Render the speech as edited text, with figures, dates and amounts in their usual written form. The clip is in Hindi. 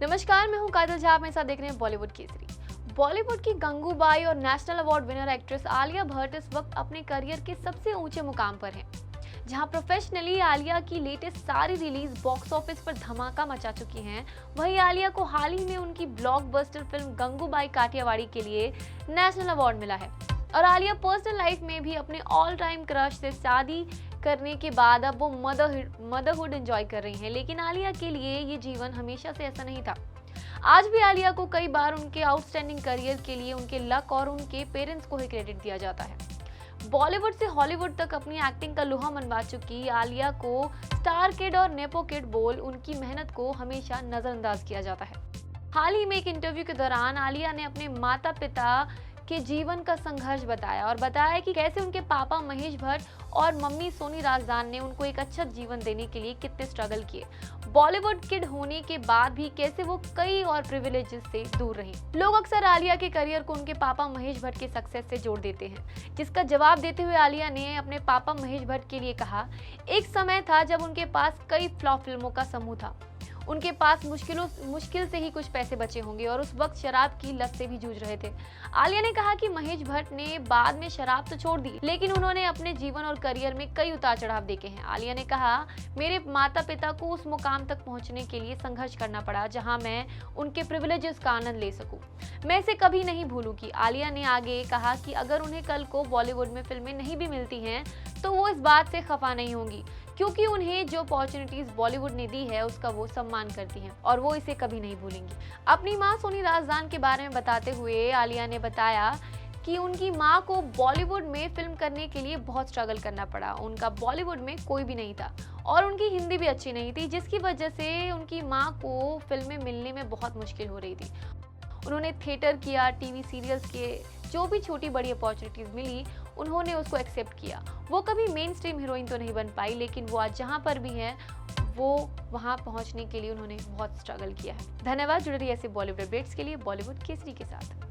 नमस्कार, मैं हूं काजल झा। आप मेरे साथ देख रहे हैं बॉलीवुड केसरी। बॉलीवुड की गंगूबाई और national award winner actress Alia Bhatt इस वक्त अपने करियर के सबसे ऊंचे मुकाम पर हैं। जहां प्रोफेशनली आलिया की लेटेस्ट सारी रिलीज बॉक्स ऑफिस पर धमाका मचा चुकी हैं, वहीं आलिया को हाल ही में उनकी ब्लॉकबस्टर फिल्म गंगूबाई काठियावाड़ी के लिए नेशनल अवार्ड मिला है। और आलिया पर्सनल लाइफ में भी अपने ऑल टाइम क्रश से शादी करने के बाद अब वो मदरहुड एंजॉय कर रही हैं। लेकिन आलिया के लिए ये जीवन हमेशा से ऐसा नहीं था। आज भी आलिया को कई बार उनके आउटस्टैंडिंग करियर के लिए उनके लक और उनके पेरेंट्स को ही क्रेडिट दिया जाता है। बॉलीवुड से हॉलीवुड तक अपनी एक्टिंग का लोहा मनवा चुकी आलिया को स्टार किड और नेपो किड बोल उनकी मेहनत को हमेशा नजरअंदाज किया जाता है। हाल ही में एक इंटरव्यू के दौरान आलिया ने अपने माता पिता के जीवन का संघर्ष बताया और बताया कि कैसे उनके पापा महेश भट्ट और मम्मी सोनी राजदान ने उनको एक अच्छा जीवन देने के लिए कितने स्ट्रगल किए। बॉलीवुड किड होने के बाद भी कैसे वो कई और प्रिविलेजेस से दूर रही। लोग अक्सर आलिया के करियर को उनके पापा महेश भट्ट के सक्सेस से जोड़ देते हैं, जिसका जवाब देते हुए आलिया ने अपने पापा महेश भट्ट के लिए कहा, एक समय था जब उनके पास कई फ्लॉप फिल्मों का समूह था। उनके पास मुश्किल से ही कुछ पैसे बचे होंगे और उस वक्त शराब की लत से भी जूझ रहे थे। आलिया ने कहा कि महेश भट्ट ने बाद में शराब तो छोड़ दी, लेकिन उन्होंने अपने जीवन और करियर में कई उतार चढ़ाव देखे हैं। आलिया ने कहा, मेरे माता पिता को उस मुकाम तक पहुंचने के लिए संघर्ष करना पड़ा जहां मैं उनके प्रिविलेजेस का आनंद ले सकूं। मैं इसे कभी नहीं भूलूंगी। आलिया ने आगे कहा कि अगर उन्हें कल को बॉलीवुड में फिल्में नहीं भी मिलती हैं तो वो इस बात से खफा नहीं होंगी, क्योंकि उन्हें जो अपॉर्चुनिटीज बॉलीवुड ने दी है उसका वो सम्मान करती हैं और वो इसे कभी नहीं भूलेंगी। अपनी मां सोनी राजदान के बारे में बताते हुए आलिया ने बताया कि उनकी मां को बॉलीवुड में फिल्म करने के लिए बहुत स्ट्रगल करना पड़ा। उनका बॉलीवुड में कोई भी नहीं था और उनकी हिंदी भी अच्छी नहीं थी, जिसकी वजह से उनकी मां को फिल्में मिलने में बहुत मुश्किल हो रही थी। उन्होंने थिएटर किया, टीवी सीरियल्स के जो भी छोटी बड़ी अपॉर्चुनिटीज मिली उन्होंने उसको एक्सेप्ट किया। वो कभी मेन स्ट्रीम हीरोइन तो नहीं बन पाई, लेकिन वो आज जहाँ पर भी हैं वो वहाँ पहुँचने के लिए उन्होंने बहुत स्ट्रगल किया है। धन्यवाद। जुड़े रहिए ऐसे बॉलीवुड अपडेट्स के लिए बॉलीवुड केसरी के साथ।